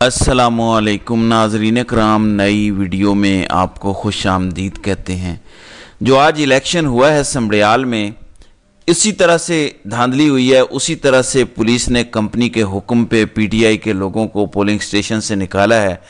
अस्सलामुअलैकुम नाज़रीन कराम, नई वीडियो में आपको खुश आमदीद कहते हैं। जो आज इलेक्शन हुआ है समड़ियाल में, इसी तरह से धांधली हुई है। उसी तरह से पुलिस ने कंपनी के हुक्म पे पीटीआई के लोगों को पोलिंग स्टेशन से निकाला है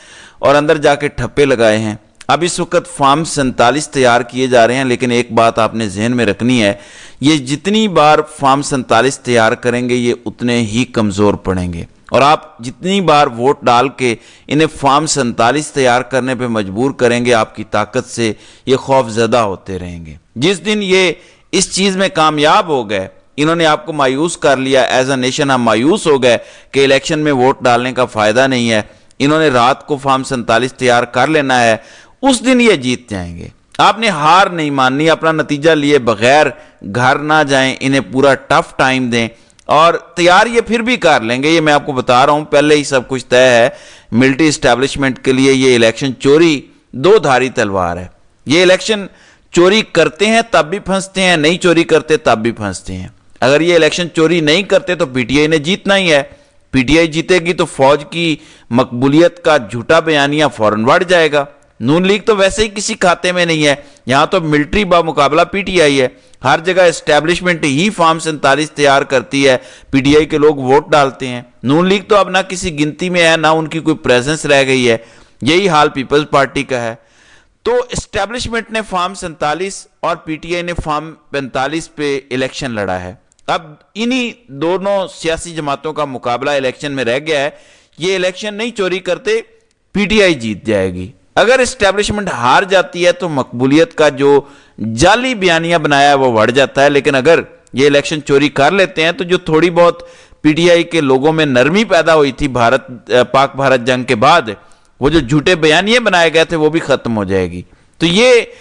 और अंदर जाके ठप्पे लगाए हैं। अब इस वक्त फॉर्म 47 तैयार किए जा रहे हैं, लेकिन एक बात आपने जहन में रखनी है, ये जितनी बार फॉर्म 47 तैयार करेंगे ये उतने ही कमज़ोर पड़ेंगे और आप जितनी बार वोट डाल के इन्हें फॉर्म 47 तैयार करने पे मजबूर करेंगे, आपकी ताकत से ये खौफजदा होते रहेंगे। जिस दिन ये इस चीज़ में कामयाब हो गए, इन्होंने आपको मायूस कर लिया, एज अ नेशन हम मायूस हो गए कि इलेक्शन में वोट डालने का फ़ायदा नहीं है, इन्होंने रात को फॉर्म 47 तैयार कर लेना है, उस दिन ये जीत जाएंगे। आपने हार नहीं माननी, अपना नतीजा लिए बगैर घर ना जाएं, इन्हें पूरा टफ टाइम दें और तैयार ये फिर भी कर लेंगे। ये मैं आपको बता रहा हूं, पहले ही सब कुछ तय है। मिलिट्री इस्टेब्लिशमेंट के लिए ये इलेक्शन चोरी दो धारी तलवार है। ये इलेक्शन चोरी करते हैं तब भी फंसते हैं, नहीं चोरी करते तब भी फंसते हैं। अगर ये इलेक्शन चोरी नहीं करते तो पीटीआई ने जीतना ही है। पीटीआई जीतेगी तो फौज की मकबूलियत का झूठा बयानिया फौरन बढ़ जाएगा। नून लीग तो वैसे ही किसी खाते में नहीं है, यहां तो मिलिट्री बा मुकाबला पीटीआई है। हर जगह एस्टेब्लिशमेंट ही फॉर्म 47 तैयार करती है, पीटीआई के लोग वोट डालते हैं। नून लीग तो अब ना किसी गिनती में है, ना उनकी कोई प्रेजेंस रह गई है। यही हाल पीपल्स पार्टी का है। तो एस्टेब्लिशमेंट ने फॉर्म 47 और पीटीआई ने फॉर्म 45 पे इलेक्शन लड़ा है। अब इन्हीं दोनों सियासी जमातों का मुकाबला इलेक्शन में रह गया है। ये इलेक्शन नहीं चोरी करते, पीटीआई जीत जाएगी। अगर एस्टेब्लिशमेंट हार जाती है तो मकबूलियत का जो जाली बयानिया बनाया है वो बढ़ जाता है, लेकिन अगर ये इलेक्शन चोरी कर लेते हैं तो जो थोड़ी बहुत पीटीआई के लोगों में नरमी पैदा हुई थी पाक भारत जंग के बाद, वो जो झूठे बयानिए बनाए गए थे वो भी खत्म हो जाएगी। तो ये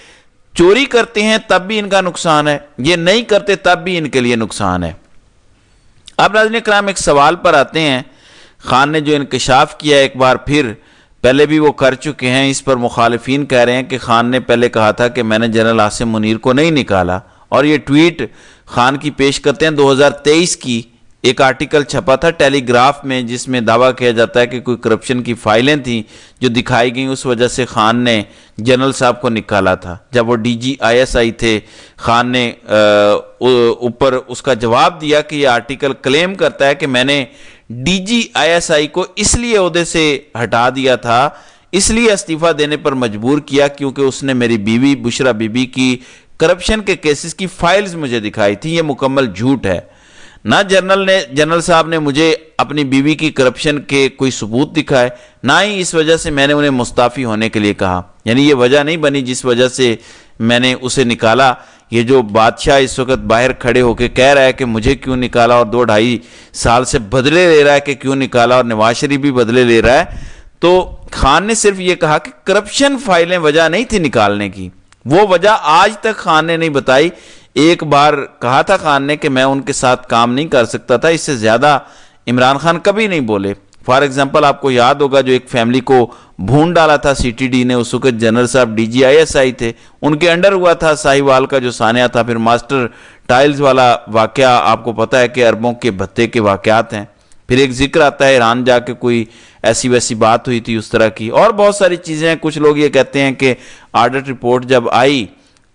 चोरी करते हैं तब भी इनका नुकसान है, ये नहीं करते तब भी इनके लिए नुकसान है। अब नाज़रीन कराम, एक सवाल पर आते हैं। खान ने जो इंकशाफ किया एक बार फिर, पहले भी वो कर चुके हैं, इस पर मुखालिफिन कह रहे हैं कि खान ने पहले कहा था कि मैंने जनरल आसिम मुनीर को नहीं निकाला, और ये ट्वीट खान की पेश करते हैं 2023 की। एक आर्टिकल छपा था टेलीग्राफ में जिसमें दावा किया जाता है कि कोई करप्शन की फाइलें थी जो दिखाई गई, उस वजह से खान ने जनरल साहब को निकाला था। जब वो डीजी आईएसआई थे, खान ने ऊपर उसका जवाब दिया कि ये आर्टिकल क्लेम करता है कि मैंने डीजी आईएसआई को इसलिए ओहदे से हटा दिया था, इसलिए इस्तीफा देने पर मजबूर किया क्योंकि उसने मेरी बीवी बुशरा बीबी की करप्शन के केसेस की फाइल्स मुझे दिखाई थी। ये मुकम्मल झूठ है। ना जनरल साहब ने मुझे अपनी बीवी की करप्शन के कोई सबूत दिखाए, ना ही इस वजह से मैंने उन्हें मुस्ताफ़ी होने के लिए कहा। यानी ये वजह नहीं बनी जिस वजह से मैंने उसे निकाला। ये जो बादशाह इस वक्त बाहर खड़े होकर कह रहा है कि मुझे क्यों निकाला और 2-2.5 साल से बदले ले रहा है कि क्यों निकाला, और नवाज शरीफ भी बदले ले रहा है, तो खान ने सिर्फ ये कहा कि करप्शन फाइलें वजह नहीं थी निकालने की। वो वजह आज तक खान ने नहीं बताई। एक बार कहा था खान ने कि मैं उनके साथ काम नहीं कर सकता था, इससे ज्यादा इमरान खान कभी नहीं बोले। फॉर एग्जाम्पल, आपको याद होगा जो एक फैमिली को भून डाला था सीटीडी ने, उस वक्त जनरल साहब डीजी आईएसआई थे, उनके अंडर हुआ था साहिवाल का जो सानिया था। फिर मास्टर टाइल्स वाला वाकया आपको पता है कि अरबों के भत्ते के वाकयात हैं। फिर एक जिक्र आता है ईरान जाके कोई ऐसी वैसी बात हुई थी उस तरह की, और बहुत सारी चीज़ें हैं। कुछ लोग ये कहते हैं कि ऑडिट रिपोर्ट जब आई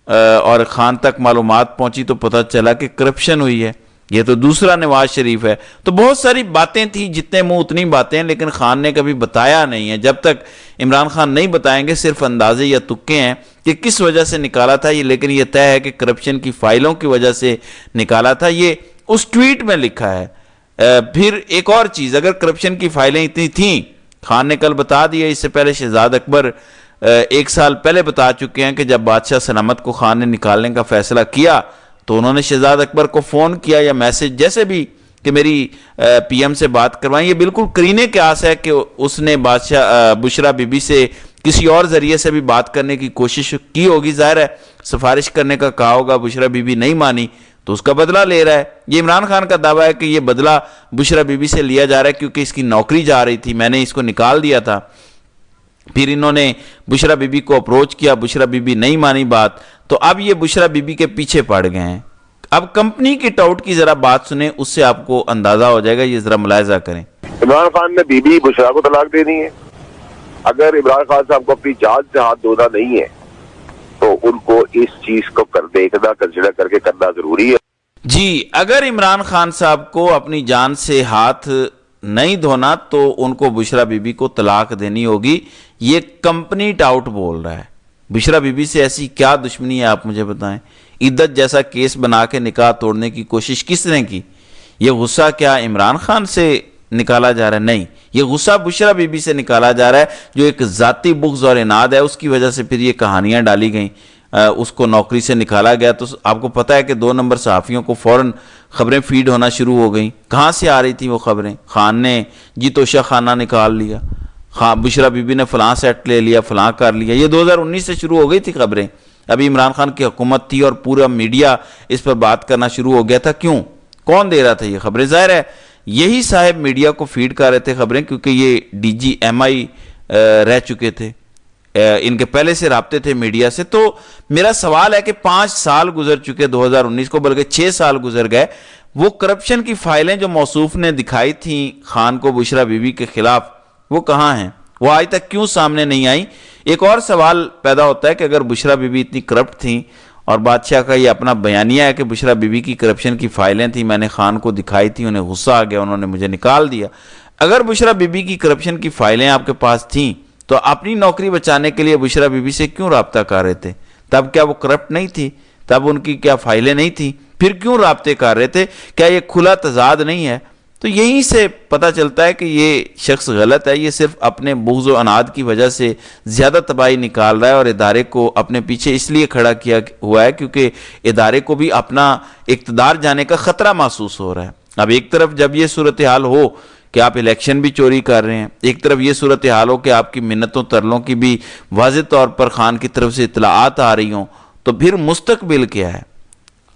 और खान तक मालूमात पहुंची तो पता चला कि करप्शन हुई है। ये तो दूसरा नवाज शरीफ है। तो बहुत सारी बातें थी, जितने मुंह उतनी बातें, लेकिन खान ने कभी बताया नहीं है। जब तक इमरान खान नहीं बताएंगे, सिर्फ अंदाजे या तुक्के हैं कि किस वजह से निकाला था ये, लेकिन ये तय है कि करप्शन की फाइलों की वजह से निकाला था। ये उस ट्वीट में लिखा है। फिर एक और चीज़, अगर करप्शन की फाइलें इतनी थी, खान ने कल बता दिया, इससे पहले शहजाद अकबर 1 साल पहले बता चुके हैं कि जब बादशाह सलामत को खान ने निकालने का फैसला किया तो उन्होंने शहजाद अकबर को फ़ोन किया या मैसेज जैसे भी कि मेरी पीएम से बात करवाएं। ये बिल्कुल करीने के आस है कि उसने बादशाह बुशरा बीबी से किसी और ज़रिए से भी बात करने की कोशिश की होगी। ज़ाहिर है सिफारिश करने का कहा होगा, बुशरा बीबी नहीं मानी तो उसका बदला ले रहा है। ये इमरान खान का दावा है कि ये बदला बुशरा बीबी से लिया जा रहा है क्योंकि इसकी नौकरी जा रही थी, मैंने इसको निकाल दिया था। फिर इन्होंने बुशरा बीबी को अप्रोच किया, बुशरा बीबी नहीं मानी बात, तो अब ये बुशरा बीबी के पीछे पड़ गए हैं। अब कंपनी की टाउट की जरा बात सुने, उससे आपको अंदाजा हो जाएगा। ये जरा मुलायजा करें। عمران خان نے بی بی بشرا کو طلاق دینی ہے. اگر عمران خان صاحب کو اپنی جان سے ہاتھ دھونا نہیں ہے تو ان کو اس چیز کو دیکھنا کنسیڈر کر کے کرنا ضروری ہے. جی، اگر عمران خان صاحب کو اپنی جان سے ہاتھ نہیں دھونا تو ان کو بشرا بی بی کو طلاق دینی ہوگی. یہ کمپنی ٹاؤٹ بول رہا ہے. بشرا بی بی سے ایسی کیا دشمنی ہے آپ مجھے بتائیں؟ عدت جیسا کیس بنا کے نکاح توڑنے کی کوشش کس نے کی؟ یہ غصہ کیا عمران خان سے نکالا جا رہا ہے؟ نہیں، یہ غصہ بشرا بی بی سے نکالا جا رہا ہے، جو ایک ذاتی بغض اور اناد ہے. اس کی وجہ سے پھر یہ کہانیاں ڈالی گئیں، اس کو نوکری سے نکالا گیا. تو آپ کو پتا ہے کہ 2 نمبر صحافیوں کو فوراً خبریں فیڈ ہونا شروع ہو گئیں. کہاں سے آ رہی تھی وہ خبریں؟ خان نے جی توشہ خانہ نکال لیا، بشرا بی بی نے فلاں سیٹ لے لیا، فلاں کر لیا. یہ 2019 سے شروع ہو گئی تھی خبریں. ابھی عمران خان کی حکومت تھی اور پورا میڈیا اس پر بات کرنا شروع ہو گیا تھا. کیوں؟ کون دے رہا تھا یہ خبریں؟ ظاہر ہے یہی صاحب میڈیا کو فیڈ کر رہے تھے خبریں، کیونکہ یہ ڈی جی ایم آئی رہ چکے تھے، ان کے پہلے سے رابطے تھے میڈیا سے. تو میرا سوال ہے کہ 5 سال گزر چکے 2019 کو، بلکہ 6 سال گزر گئے. وہ کرپشن کی فائلیں جو موصوف نے دکھائی تھیں خان کو بشرا بی بی کے خلاف، وہ کہاں ہیں؟ وہ آج تک کیوں سامنے نہیں آئی؟ ایک اور سوال پیدا ہوتا ہے کہ اگر بشرا بی بی اتنی کرپٹ تھیں، اور بادشاہ کا یہ اپنا بیانیہ ہے کہ بشرا بی بی کی کرپشن کی فائلیں تھیں، میں نے خان کو دکھائی تھی، انہیں غصہ آ گیا، انہوں نے مجھے نکال دیا. اگر بشرا بی بی کی کرپشن کی فائلیں آپ کے پاس تھیں تو اپنی نوکری بچانے کے لیے بشرا بی بی سے کیوں رابطہ کر رہے تھے؟ تب کیا وہ کرپٹ نہیں تھی؟ تب ان کی کیا فائلیں نہیں تھیں؟ پھر کیوں رابطے کر رہے تھے؟ کیا یہ کھلا تضاد نہیں ہے؟ تو یہیں سے پتہ چلتا ہے کہ یہ شخص غلط ہے. یہ صرف اپنے بغض و عناد کی وجہ سے زیادہ تباہی نکال رہا ہے، اور ادارے کو اپنے پیچھے اس لیے کھڑا کیا ہوا ہے کیونکہ ادارے کو بھی اپنا اقتدار جانے کا خطرہ محسوس ہو رہا ہے. اب ایک طرف جب یہ صورتحال ہو کہ آپ الیکشن بھی چوری کر رہے ہیں، ایک طرف یہ صورتحال ہو کہ آپ کی منتوں ترلوں کی بھی واضح طور پر خان کی طرف سے اطلاعات آ رہی ہوں، تو پھر مستقبل کیا ہے؟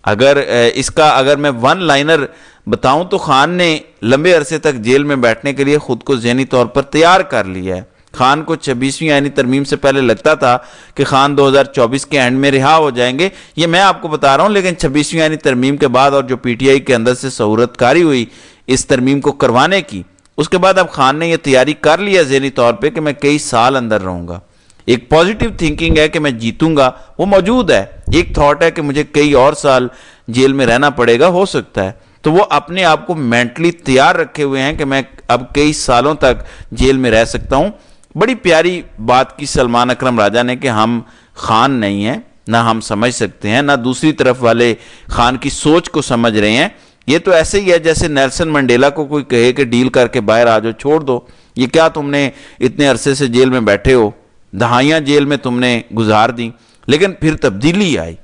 اگر میں ون لائنر بتاؤں تو خان نے لمبے عرصے تک جیل میں بیٹھنے کے لیے خود کو ذہنی طور پر تیار کر لیا ہے. خان کو 26ویں آئینی ترمیم سے پہلے لگتا تھا کہ خان 2024 کے اینڈ میں رہا ہو جائیں گے. یہ میں آپ کو بتا رہا ہوں، لیکن 26ویں آئینی ترمیم کے بعد اور جو پی ٹی آئی کے اندر سے صورت کاری ہوئی اس ترمیم کو کروانے کی، اس کے بعد اب خان نے یہ تیاری کر لیا ذہنی طور پہ کہ میں کئی سال اندر رہوں گا. ایک پازیٹیو تھنکنگ ہے کہ میں جیتوں گا، وہ موجود ہے. ایک تھاٹ ہے کہ مجھے کئی اور سال جیل میں رہنا پڑے گا، ہو سکتا ہے. تو وہ اپنے آپ کو مینٹلی تیار رکھے ہوئے ہیں کہ میں اب کئی سالوں تک جیل میں رہ سکتا ہوں. بڑی پیاری بات کی سلمان اکرم راجہ نے کہ ہم خان نہیں ہیں، نہ ہم سمجھ سکتے ہیں، نہ دوسری طرف والے خان کی سوچ کو سمجھ رہے ہیں. یہ تو ایسے ہی ہے جیسے نیلسن منڈیلا کو کوئی کہے کہ ڈیل کر کے باہر آ جاؤ، چھوڑ دو، یہ کیا تم نے اتنے عرصے سے جیل میں بیٹھے ہو، دہائیاں جیل میں تم نے گزار دیں. لیکن پھر تبدیلی آئی.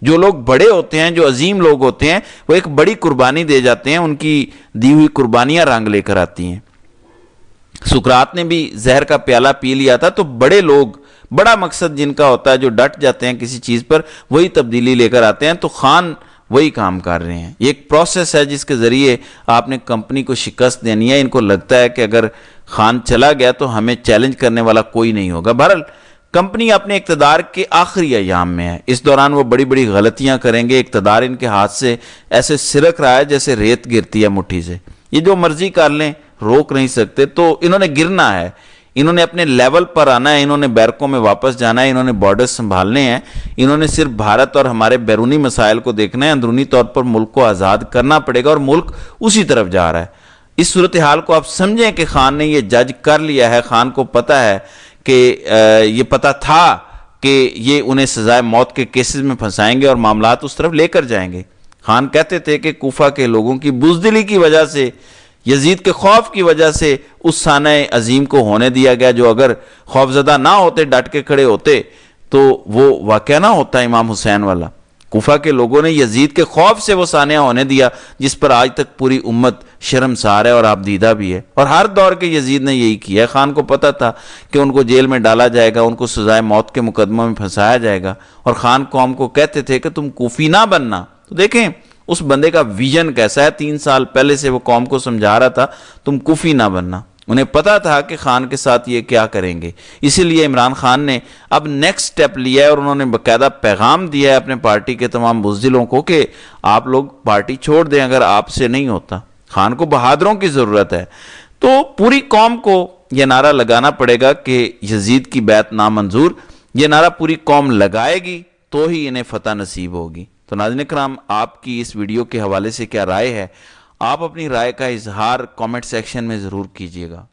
جو لوگ بڑے ہوتے ہیں، جو عظیم لوگ ہوتے ہیں، وہ ایک بڑی قربانی دے جاتے ہیں، ان کی دی ہوئی قربانیاں رنگ لے کر آتی ہیں. سقراط نے بھی زہر کا پیالہ پی لیا تھا. تو بڑے لوگ، بڑا مقصد جن کا ہوتا ہے، جو ڈٹ جاتے ہیں کسی چیز پر، وہی تبدیلی لے کر آتے ہیں. تو خان وہی کام کر رہے ہیں. یہ ایک پروسیس ہے جس کے ذریعے آپ نے کمپنی کو شکست دینی ہے. ان کو لگتا ہے کہ اگر خان چلا گیا تو ہمیں چیلنج کرنے والا کوئی نہیں ہوگا. بہرحال کمپنی اپنے اقتدار کے آخری ایام میں ہے. اس دوران وہ بڑی بڑی غلطیاں کریں گے. اقتدار ان کے ہاتھ سے ایسے سرک رہا ہے جیسے ریت گرتی ہے مٹھی سے. یہ جو مرضی کر لیں، روک نہیں سکتے. تو انہوں نے گرنا ہے، انہوں نے اپنے لیول پر آنا ہے، انہوں نے بیرکوں میں واپس جانا ہے، انہوں نے بارڈر سنبھالنے ہیں، انہوں نے صرف بھارت اور ہمارے بیرونی مسائل کو دیکھنا ہے. اندرونی طور پر ملک کو آزاد کرنا پڑے گا، اور ملک اسی طرف جا رہا ہے. اس صورتحال کو آپ سمجھیں کہ خان نے یہ جج کر لیا ہے. خان کو پتہ ہے کہ یہ پتہ تھا کہ یہ انہیں سزائے موت کے کیسز میں پھنسائیں گے اور معاملات اس طرف لے کر جائیں گے. خان کہتے تھے کہ کوفہ کے لوگوں کی بزدلی کی وجہ سے، یزید کے خوف کی وجہ سے اس سانہ عظیم کو ہونے دیا گیا، جو اگر خوفزدہ نہ ہوتے، ڈٹ کے کھڑے ہوتے، تو وہ واقعہ نہ ہوتا امام حسین والا. کوفہ کے لوگوں نے یزید کے خوف سے وہ سانحہ ہونے دیا جس پر آج تک پوری امت شرمسار ہے اور آبدیدہ بھی ہے. اور ہر دور کے یزید نے یہی کیا ہے. خان کو پتہ تھا کہ ان کو جیل میں ڈالا جائے گا، ان کو سزائے موت کے مقدموں میں پھنسایا جائے گا. اور خان قوم کو کہتے تھے کہ تم کوفی نہ بننا. تو دیکھیں اس بندے کا ویژن کیسا ہے. 3 سال پہلے سے وہ قوم کو سمجھا رہا تھا تم کوفی نہ بننا. انہیں پتا تھا کہ خان کے ساتھ یہ کیا کریں گے. اسی لیے عمران خان نے اب نیکسٹ سٹیپ لیا ہے، اور انہوں نے باقاعدہ پیغام دیا ہے اپنے پارٹی کے تمام بزدلوں کو کہ آپ لوگ پارٹی چھوڑ دیں اگر آپ سے نہیں ہوتا. خان کو بہادروں کی ضرورت ہے. तो पूरी कौम को यह नारा लगाना पड़ेगा कि यजीद की बैत नामंजूर। ये नारा पूरी कौम लगाएगी तो ही इन्हें फतह नसीब होगी। तो नाज़रीन इकराम, आपकी इस वीडियो के हवाले से क्या राय है? आप अपनी राय का इजहार कमेंट सेक्शन में ज़रूर कीजिएगा।